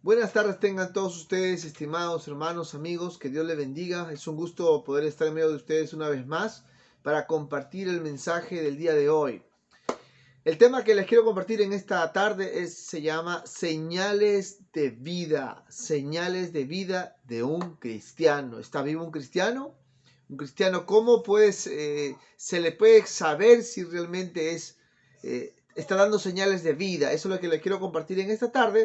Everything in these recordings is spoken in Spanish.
Buenas tardes tengan todos ustedes, estimados hermanos, amigos, que Dios les bendiga. Es un gusto poder estar en medio de ustedes una vez más para compartir el mensaje del día de hoy. El tema que les quiero compartir en esta tarde se llama señales de vida de un cristiano. ¿Está vivo un cristiano? Un cristiano, ¿cómo se le puede saber si realmente está dando señales de vida? Eso es lo que les quiero compartir en esta tarde.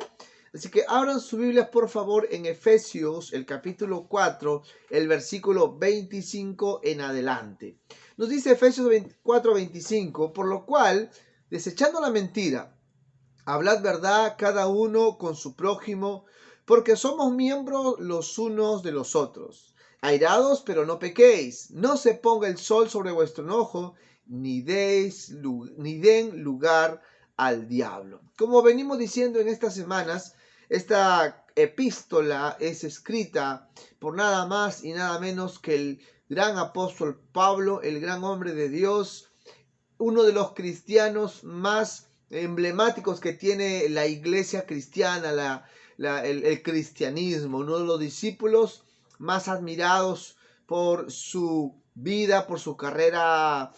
Así que abran su Biblia por favor en Efesios, el capítulo 4, el versículo 25 en adelante. Nos dice Efesios 4:25, por lo cual, desechando la mentira, hablad verdad cada uno con su prójimo, porque somos miembros los unos de los otros. Airados, pero no pequéis. No se ponga el sol sobre vuestro enojo, ni den lugar al diablo. Como venimos diciendo en estas semanas, esta epístola es escrita por nada más y nada menos que el gran apóstol Pablo, el gran hombre de Dios, uno de los cristianos más emblemáticos que tiene la iglesia cristiana, el cristianismo, uno de los discípulos más admirados por su vida, por su carrera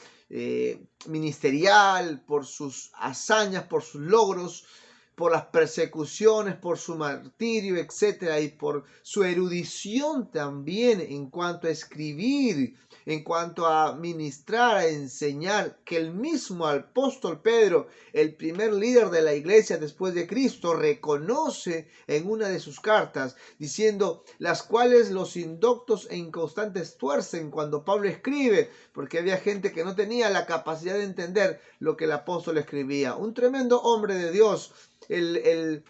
ministerial, por sus hazañas, por sus logros, por las persecuciones, por su martirio, etcétera, y por su erudición también en cuanto a escribir, en cuanto a ministrar, a enseñar, que el mismo apóstol Pedro, el primer líder de la iglesia después de Cristo, reconoce en una de sus cartas, diciendo, las cuales los indoctos e inconstantes tuercen cuando Pablo escribe, porque había gente que no tenía la capacidad de entender lo que el apóstol escribía. Un tremendo hombre de Dios, el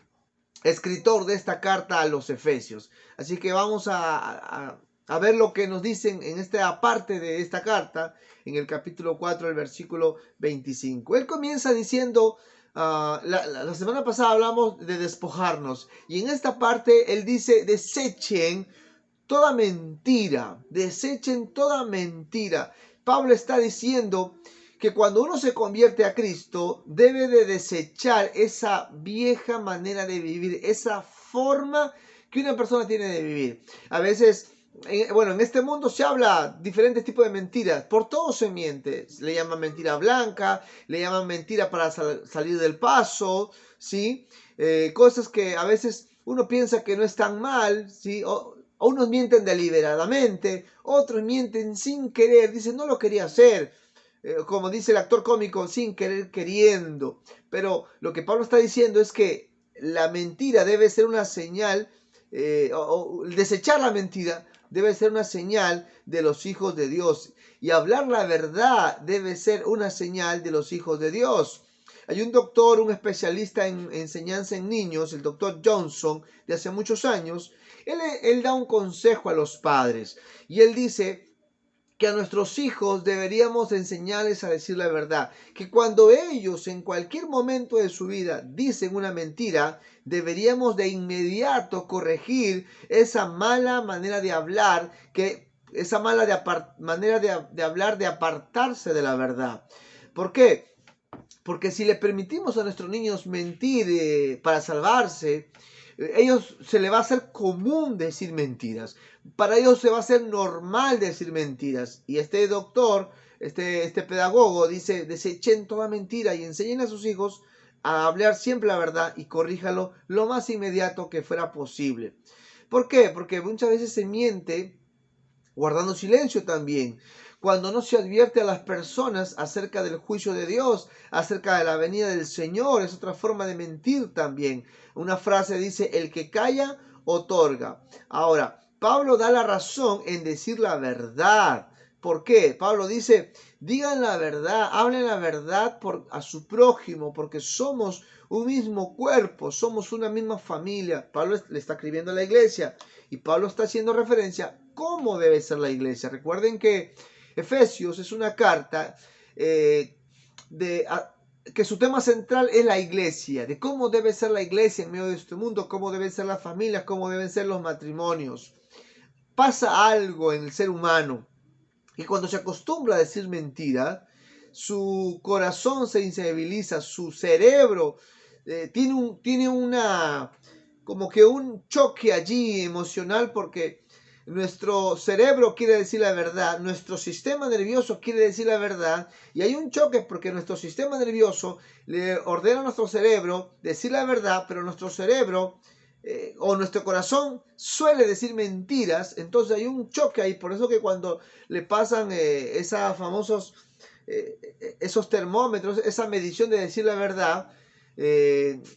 escritor de esta carta a los Efesios. Así que vamos a ver lo que nos dicen en esta parte de esta carta, en el capítulo 4, el versículo 25. Él comienza diciendo, la semana pasada hablamos de despojarnos, y en esta parte él dice, desechen toda mentira, desechen toda mentira. Pablo está diciendo que cuando uno se convierte a Cristo, debe de desechar esa vieja manera de vivir, esa forma que una persona tiene de vivir. A veces, en este mundo se habla diferentes tipos de mentiras. Por todo se miente. Le llaman mentira blanca, le llaman mentira para salir del paso, ¿sí? Cosas que a veces uno piensa que no están mal, ¿sí? Unos mienten deliberadamente, otros mienten sin querer, dicen no lo quería hacer. Como dice el actor cómico, sin querer queriendo. Pero lo que Pablo está diciendo es que la mentira debe ser una señal, o desechar la mentira debe ser una señal de los hijos de Dios. Y hablar la verdad debe ser una señal de los hijos de Dios. Hay un doctor, un especialista en enseñanza en niños, el doctor Johnson, de hace muchos años. Él da un consejo a los padres y él dice que a nuestros hijos deberíamos enseñarles a decir la verdad, que cuando ellos en cualquier momento de su vida dicen una mentira, deberíamos de inmediato corregir esa mala manera de hablar, esa manera de hablar de apartarse de la verdad. ¿Por qué? Porque si le permitimos a nuestros niños mentir para salvarse, ellos se les va a hacer común decir mentiras. Para ellos se va a hacer normal decir mentiras. Y este doctor, este pedagogo dice, desechen toda mentira y enseñen a sus hijos a hablar siempre la verdad y corríjalo lo más inmediato que fuera posible. ¿Por qué? Porque muchas veces se miente guardando silencio también. Cuando no se advierte a las personas acerca del juicio de Dios, acerca de la venida del Señor, es otra forma de mentir también. Una frase dice, el que calla, otorga. Ahora, Pablo da la razón en decir la verdad. ¿Por qué? Pablo dice, digan la verdad, hablen la verdad a su prójimo, porque somos un mismo cuerpo, somos una misma familia. Pablo le está escribiendo a la iglesia y Pablo está haciendo referencia a cómo debe ser la iglesia. Recuerden que Efesios es una carta que su tema central es la iglesia, de cómo debe ser la iglesia en medio de este mundo, cómo deben ser las familias, cómo deben ser los matrimonios. Pasa algo en el ser humano y cuando se acostumbra a decir mentira, su corazón se insensibiliza, su cerebro tiene una como que un choque allí emocional, porque nuestro cerebro quiere decir la verdad, nuestro sistema nervioso quiere decir la verdad, y hay un choque porque nuestro sistema nervioso le ordena a nuestro cerebro decir la verdad, pero nuestro cerebro o nuestro corazón suele decir mentiras. Entonces hay un choque ahí. Por eso que cuando le pasan esos termómetros, esa medición de decir la verdad,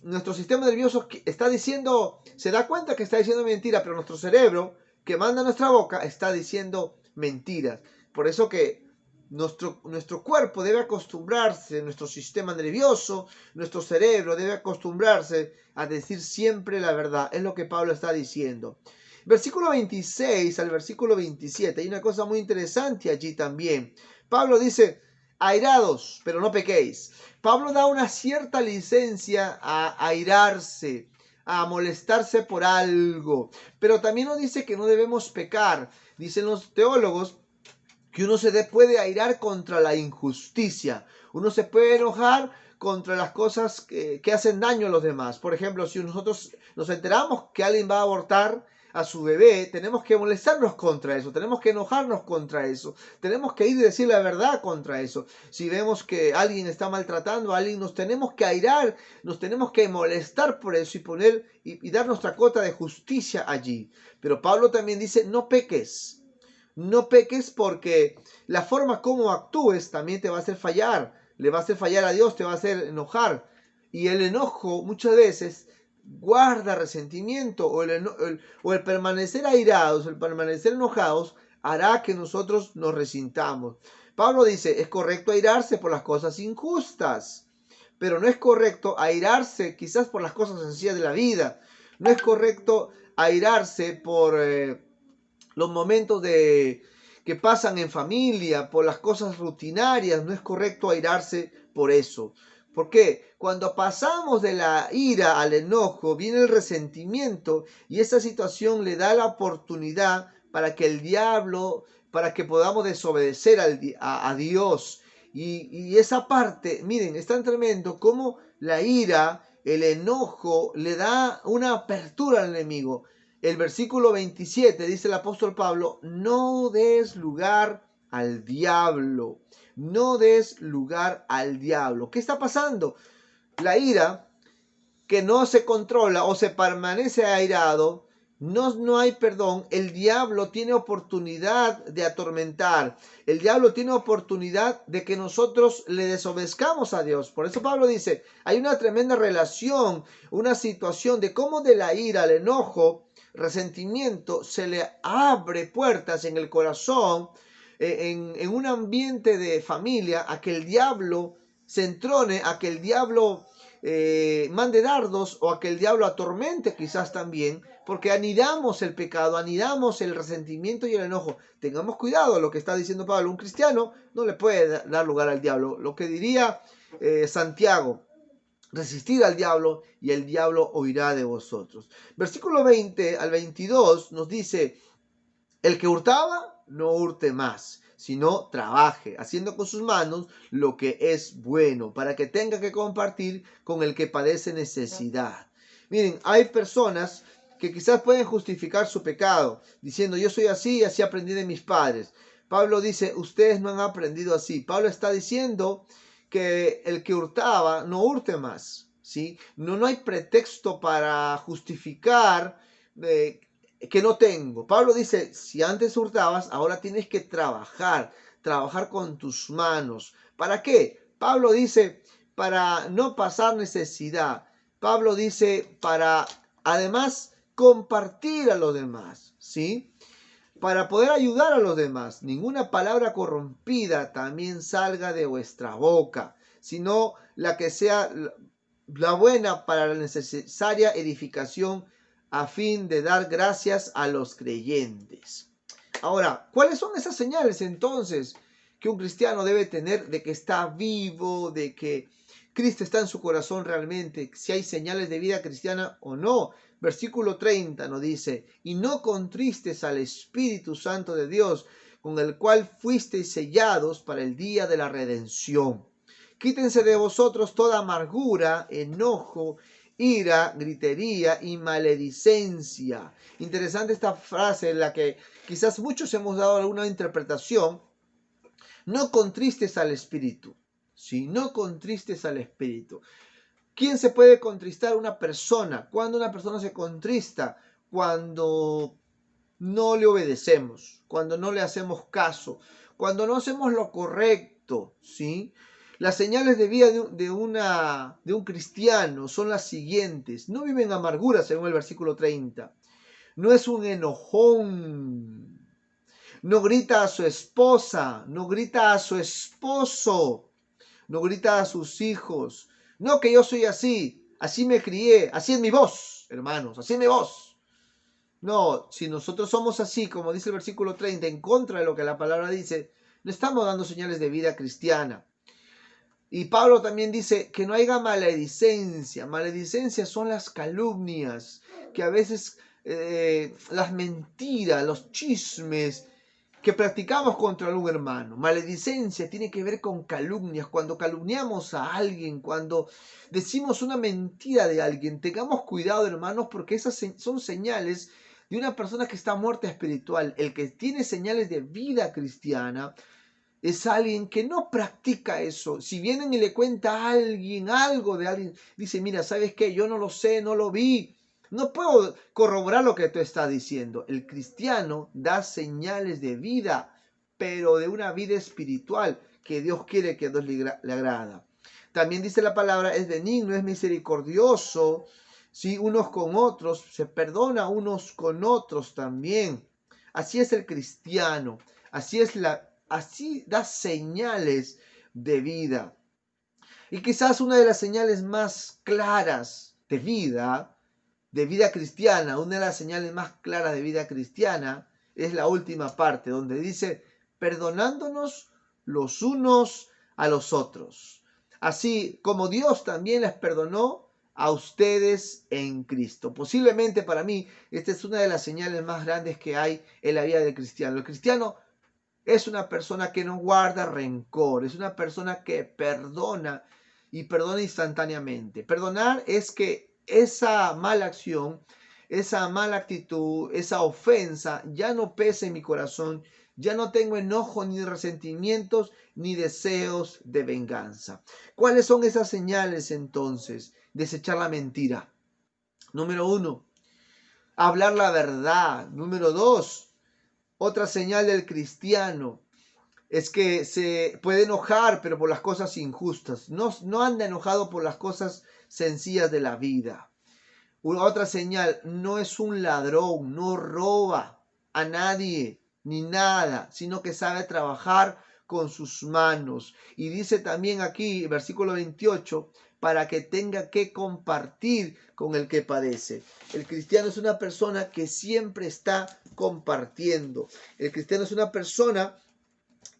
nuestro sistema nervioso está diciendo, se da cuenta que está diciendo mentira, pero nuestro cerebro que manda a nuestra boca está diciendo mentiras. Por eso que nuestro cuerpo debe acostumbrarse, nuestro sistema nervioso, nuestro cerebro debe acostumbrarse a decir siempre la verdad. Es lo que Pablo está diciendo. Versículo 26 al versículo 27. Hay una cosa muy interesante allí también. Pablo dice, airados, pero no pequéis. Pablo da una cierta licencia a airarse, a molestarse por algo, pero también nos dice que no debemos pecar. Dicen los teólogos que uno puede airar contra la injusticia, uno se puede enojar contra las cosas que hacen daño a los demás. Por ejemplo, si nosotros nos enteramos que alguien va a abortar a su bebé, tenemos que molestarnos contra eso, tenemos que enojarnos contra eso, tenemos que ir y decir la verdad contra eso. Si vemos que alguien está maltratando a alguien, nos tenemos que airar, nos tenemos que molestar por eso y dar nuestra cuota de justicia allí. Pero Pablo también dice, no peques. No peques, porque la forma como actúes también te va a hacer fallar. Le va a hacer fallar a Dios, te va a hacer enojar. Y el enojo muchas veces guarda resentimiento, o el permanecer airados, el permanecer enojados, hará que nosotros nos resintamos. Pablo dice, es correcto airarse por las cosas injustas, pero no es correcto airarse quizás por las cosas sencillas de la vida. No es correcto airarse por los momentos que pasan en familia, por las cosas rutinarias. No es correcto airarse por eso. ¿Por qué? Cuando pasamos de la ira al enojo, viene el resentimiento, y esa situación le da la oportunidad para que el diablo, para que podamos desobedecer a Dios. Y esa parte, miren, es tan tremendo como la ira, el enojo, le da una apertura al enemigo. El versículo 27 dice el apóstol Pablo, no des lugar al diablo, no des lugar al diablo. ¿Qué está pasando? La ira que no se controla o se permanece airado, no hay perdón. El diablo tiene oportunidad de atormentar. El diablo tiene oportunidad de que nosotros le desobedezcamos a Dios. Por eso Pablo dice, hay una tremenda relación, una situación de cómo de la ira, el enojo, resentimiento, se le abre puertas en el corazón, en un ambiente de familia, a que el diablo se entrone, a que el diablo mande dardos, o a que el diablo atormente quizás también, porque anidamos el pecado, anidamos el resentimiento y el enojo. Tengamos cuidado, lo que está diciendo Pablo. Un cristiano no le puede dar lugar al diablo. Lo que diría Santiago, resistir al diablo y el diablo huirá de vosotros. Versículo 20 al 22 nos dice, el que hurtaba, no hurte más, sino trabaje, haciendo con sus manos lo que es bueno, para que tenga que compartir con el que padece necesidad. Miren, hay personas que quizás pueden justificar su pecado, diciendo, yo soy así y así aprendí de mis padres. Pablo dice, ustedes no han aprendido así. Pablo está diciendo que el que hurtaba no hurte más, ¿sí? No hay pretexto para justificar que no tengo. Pablo dice, si antes hurtabas, ahora tienes que trabajar con tus manos. ¿Para qué? Pablo dice, para no pasar necesidad. Pablo dice, para además compartir a los demás, ¿sí? Para poder ayudar a los demás. Ninguna palabra corrompida también salga de vuestra boca, sino la que sea la buena para la necesaria edificación, a fin de dar gracias a los creyentes. Ahora, ¿cuáles son esas señales entonces que un cristiano debe tener de que está vivo, de que Cristo está en su corazón realmente, si hay señales de vida cristiana o no? Versículo 30 nos dice, y no contristes al Espíritu Santo de Dios, con el cual fuisteis sellados para el día de la redención. Quítense de vosotros toda amargura, enojo, ira, gritería y maledicencia. Interesante esta frase en la que quizás muchos hemos dado alguna interpretación. No contristes al espíritu. ¿Sí? No contristes al espíritu. ¿Quién se puede contristar? Una persona. ¿Cuándo una persona se contrista? Cuando no le obedecemos, cuando no le hacemos caso, cuando no hacemos lo correcto, ¿sí? Las señales de vida de un cristiano son las siguientes. No vive en amargura, según el versículo 30. No es un enojón. No grita a su esposa, no grita a su esposo, no grita a sus hijos. No, que yo soy así, así me crié, así es mi voz, hermanos, así es mi voz. No, si nosotros somos así, como dice el versículo 30, en contra de lo que la palabra dice, no estamos dando señales de vida cristiana. Y Pablo también dice que no haya maledicencia. Maledicencia son las calumnias, que a veces las mentiras, los chismes que practicamos contra algún hermano. Maledicencia tiene que ver con calumnias. Cuando calumniamos a alguien, cuando decimos una mentira de alguien, tengamos cuidado, hermanos, porque esas son señales de una persona que está muerta espiritual. El que tiene señales de vida cristiana es alguien que no practica eso. Si vienen y le cuenta a alguien algo de alguien, dice, mira, ¿sabes qué? Yo no lo sé, no lo vi. No puedo corroborar lo que tú estás diciendo. El cristiano da señales de vida, pero de una vida espiritual que Dios quiere, que a Dios le agrada. También dice la palabra, es benigno, es misericordioso, ¿sí? Unos con otros, se perdona unos con otros también. Así es el cristiano, así da señales de vida. Y quizás una de las señales más claras de vida cristiana, una de las señales más claras de vida cristiana, es la última parte, donde dice, perdonándonos los unos a los otros. Así como Dios también les perdonó a ustedes en Cristo. Posiblemente para mí, esta es una de las señales más grandes que hay en la vida del cristiano. El cristiano es una persona que no guarda rencor, es una persona que perdona y perdona instantáneamente. Perdonar es que esa mala acción, esa mala actitud, esa ofensa ya no pese en mi corazón, ya no tengo enojo ni resentimientos ni deseos de venganza. ¿Cuáles son esas señales entonces? Desechar la mentira. Número 1, hablar la verdad. Número 2, otra señal del cristiano es que se puede enojar, pero por las cosas injustas. No anda enojado por las cosas sencillas de la vida. Otra señal, no es un ladrón, no roba a nadie ni nada, sino que sabe trabajar con sus manos. Y dice también aquí, versículo 28, para que tenga que compartir con el que padece. El cristiano es una persona que siempre está compartiendo. El cristiano es una persona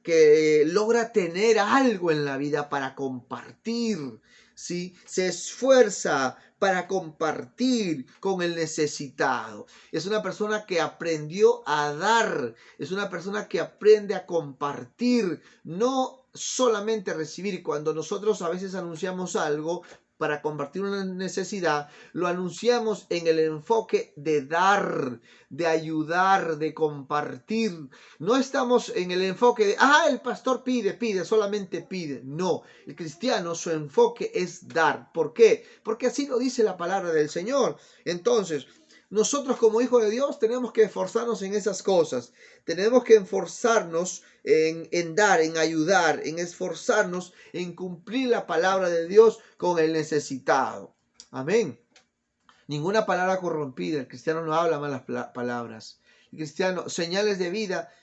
que logra tener algo en la vida para compartir, ¿sí? Se esfuerza para compartir con el necesitado. Es una persona que aprendió a dar, es una persona que aprende a compartir, no solamente recibir. Cuando nosotros a veces anunciamos algo para compartir una necesidad, lo anunciamos en el enfoque de dar, de ayudar, de compartir. No estamos en el enfoque de, el pastor pide, solamente pide. No, el cristiano, su enfoque es dar. ¿Por qué? Porque así lo dice la palabra del Señor. Entonces, nosotros como hijos de Dios tenemos que esforzarnos en esas cosas. Tenemos que esforzarnos en dar, en ayudar, en esforzarnos en cumplir la palabra de Dios con el necesitado. Amén. Ninguna palabra corrompida. El cristiano no habla malas palabras. El cristiano, señales de vida,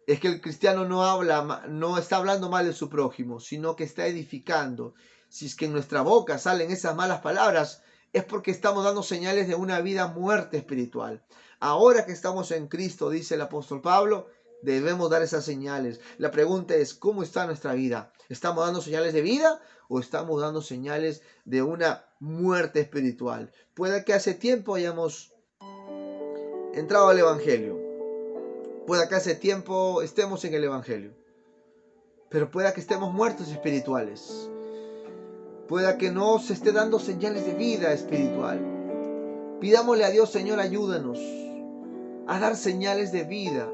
es que el cristiano no está hablando mal de su prójimo, sino que está edificando. Si es que en nuestra boca salen esas malas palabras, es porque estamos dando señales de una vida muerta espiritual. Ahora que estamos en Cristo, dice el apóstol Pablo, debemos dar esas señales. La pregunta es, ¿cómo está nuestra vida? ¿Estamos dando señales de vida o estamos dando señales de una muerte espiritual? Puede que hace tiempo hayamos entrado al Evangelio. Pueda que hace tiempo estemos en el Evangelio, pero pueda que estemos muertos espirituales. pueda que no se esté dando señales de vida espiritual. Pidámosle a Dios, Señor, ayúdanos a dar señales de vida,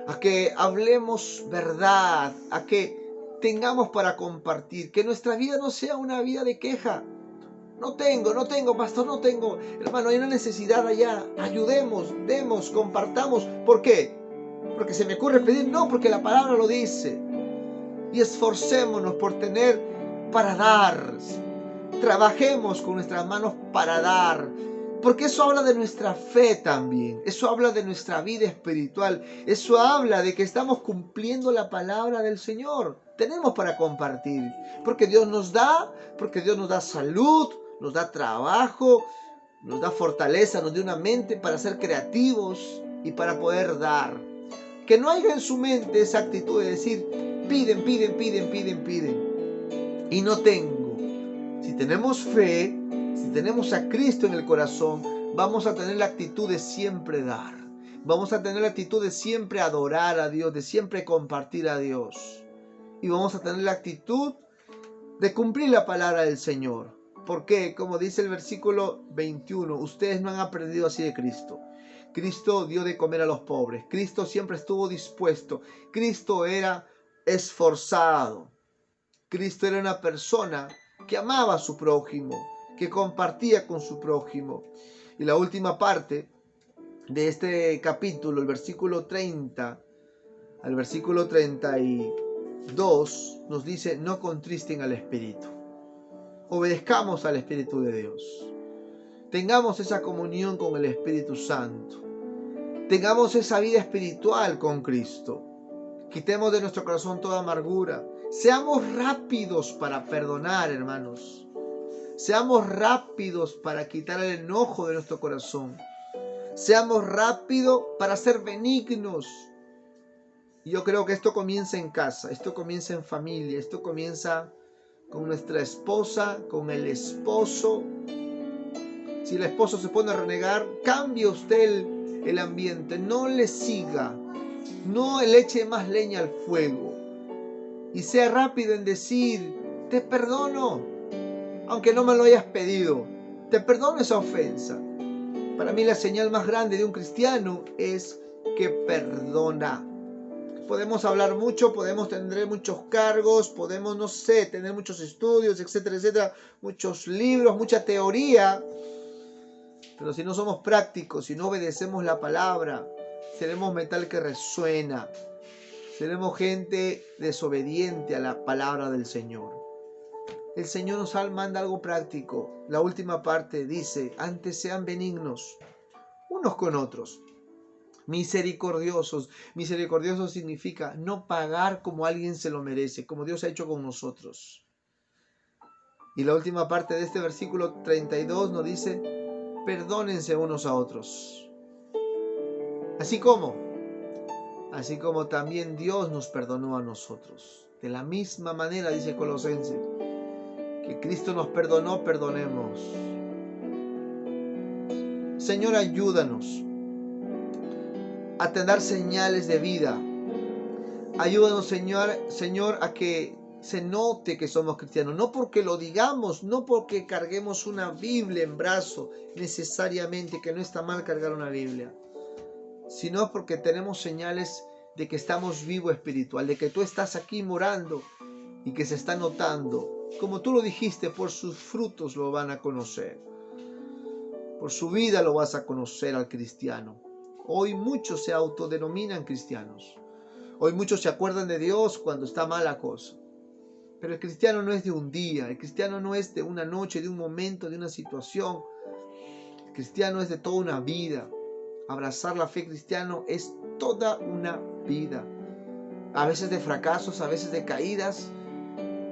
a que hablemos verdad, a que tengamos para compartir, que nuestra vida no sea una vida de queja. No tengo, pastor, no tengo. Hermano, hay una necesidad allá. Ayudemos, demos, compartamos. ¿Por qué? ¿Porque se me ocurre pedir? No, porque la palabra lo dice. Y esforcémonos por tener para dar. Trabajemos con nuestras manos para dar. Porque eso habla de nuestra fe también. Eso habla de nuestra vida espiritual. Eso habla de que estamos cumpliendo la palabra del Señor. Tenemos para compartir. Porque Dios nos da salud, nos da trabajo, nos da fortaleza, nos da una mente para ser creativos y para poder dar. Que no haya en su mente esa actitud de decir, piden, y no tengo. Si tenemos fe, si tenemos a Cristo en el corazón, vamos a tener la actitud de siempre dar. Vamos a tener la actitud de siempre adorar a Dios, de siempre compartir a Dios. Y vamos a tener la actitud de cumplir la palabra del Señor. Porque, como dice el versículo 21, ustedes no han aprendido así de Cristo. Cristo dio de comer a los pobres. Cristo siempre estuvo dispuesto. Cristo era esforzado. Cristo era una persona que amaba a su prójimo, que compartía con su prójimo. Y la última parte de este capítulo, el versículo 30 al versículo 32, nos dice, no contristen al Espíritu. Obedezcamos al Espíritu de Dios. Tengamos esa comunión con el Espíritu Santo. Tengamos esa vida espiritual con Cristo. Quitemos de nuestro corazón toda amargura. Seamos rápidos para perdonar, hermanos. Seamos rápidos para quitar el enojo de nuestro corazón. Seamos rápidos para ser benignos. Y yo creo que esto comienza en casa, esto comienza en familia, esto comienza con nuestra esposa, con el esposo. Si el esposo se pone a renegar, cambie usted el ambiente, no le siga, no le eche más leña al fuego. Y sea rápido en decir, te perdono, aunque no me lo hayas pedido, te perdono esa ofensa. Para mí la señal más grande de un cristiano es que perdona. Podemos hablar mucho, podemos tener muchos cargos, podemos, no sé, tener muchos estudios, etcétera, etcétera, muchos libros, mucha teoría. Pero si no somos prácticos, si no obedecemos la palabra, seremos metal que resuena. Seremos gente desobediente a la palabra del Señor. El Señor nos manda algo práctico. La última parte dice, antes sean benignos unos con otros. Misericordiosos. Misericordioso significa no pagar como alguien se lo merece, como Dios ha hecho con nosotros. Y la última parte de este versículo 32 nos dice, perdónense unos a otros. Así como también Dios nos perdonó a nosotros. De la misma manera, dice Colosenses, que Cristo nos perdonó, perdonemos. Señor, ayúdanos a tener señales de vida. Ayúdanos, Señor, a que se note que somos cristianos. No porque lo digamos, no porque carguemos una Biblia en brazo, necesariamente, que no está mal cargar una Biblia, sino porque tenemos señales de que estamos vivos espiritual, de que tú estás aquí morando y que se está notando. Como tú lo dijiste, por sus frutos lo van a conocer. Por su vida lo vas a conocer al cristiano. Hoy muchos se autodenominan cristianos. Hoy muchos se acuerdan de Dios cuando está mala cosa. Pero el cristiano no es de un día. El cristiano no es de una noche, de un momento, de una situación. El cristiano es de toda una vida. Abrazar la fe cristiana es toda una vida. A veces de fracasos, a veces de caídas,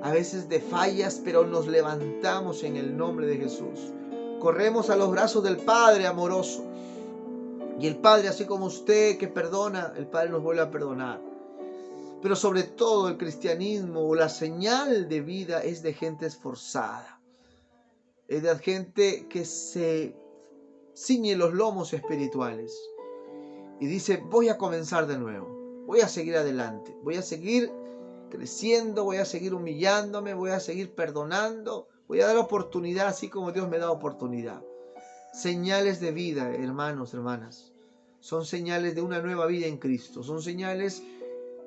a veces de fallas, pero nos levantamos en el nombre de Jesús. Corremos a los brazos del Padre amoroso. Y el Padre, así como usted que perdona, el Padre nos vuelve a perdonar. Pero sobre todo el cristianismo o la señal de vida es de gente esforzada. Es de gente que se ciñe los lomos espirituales. Y dice, voy a comenzar de nuevo. Voy a seguir adelante. Voy a seguir creciendo, voy a seguir humillándome, voy a seguir perdonando, Voy a dar oportunidad así como Dios me da oportunidad. Señales de vida, hermanos, hermanas. Son señales de una nueva vida en Cristo. Son señales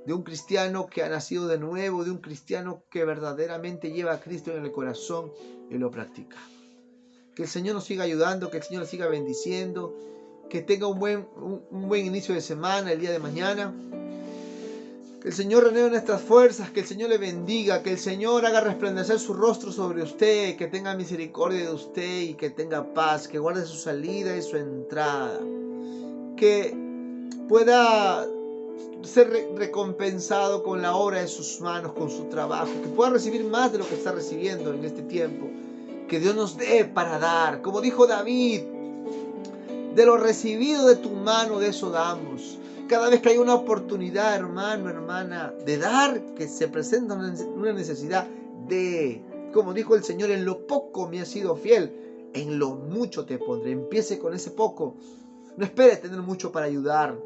de un cristiano que ha nacido de nuevo, de un cristiano que verdaderamente lleva a Cristo en el corazón y lo practica. Que el Señor nos siga ayudando, que el Señor nos siga bendiciendo, que tenga un buen inicio de semana el día de mañana. Que el Señor renueve nuestras fuerzas, que el Señor le bendiga, que el Señor haga resplandecer su rostro sobre usted, que tenga misericordia de usted y que tenga paz, que guarde su salida y su entrada. Que pueda ser recompensado con la obra de sus manos, con su trabajo, que pueda recibir más de lo que está recibiendo en este tiempo. Que Dios nos dé para dar, como dijo David, de lo recibido de tu mano, de eso damos. Cada vez que hay una oportunidad, hermano, hermana, de dar, que se presenta una necesidad de, como dijo el Señor, en lo poco me has sido fiel, en lo mucho te pondré. Empiece con ese poco. No espere tener mucho para ayudar,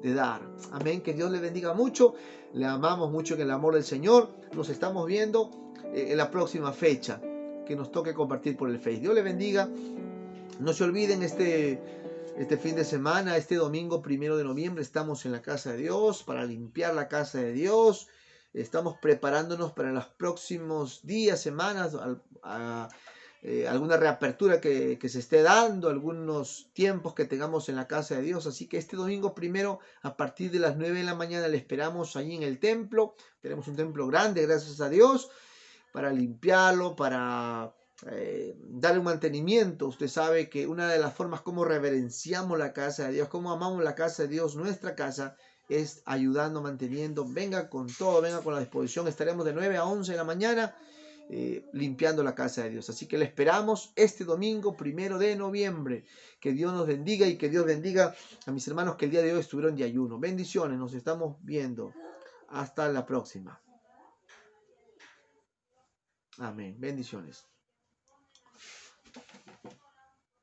de dar. Amén. Que Dios le bendiga mucho. Le amamos mucho en el amor del Señor. Nos estamos viendo en la próxima fecha que nos toque compartir por el Face. Dios le bendiga. No se olviden este fin de semana, este domingo 1 de noviembre, estamos en la casa de Dios para limpiar la casa de Dios. Estamos preparándonos para los próximos días, semanas, alguna reapertura que se esté dando, algunos tiempos que tengamos en la casa de Dios. Así que este domingo primero, a partir de las 9 de la mañana, le esperamos allí en el templo. Tenemos un templo grande, gracias a Dios, para limpiarlo, para darle un mantenimiento. Usted sabe que una de las formas como reverenciamos la casa de Dios, como amamos la casa de Dios, nuestra casa, es ayudando, manteniendo. Venga con todo, venga con la disposición. Estaremos de 9 a 11 de la mañana limpiando la casa de Dios. Así que le esperamos este domingo 1 de noviembre. Que Dios nos bendiga y que Dios bendiga a mis hermanos que el día de hoy estuvieron de ayuno. Bendiciones, nos estamos viendo. Hasta la próxima. Amén. Bendiciones.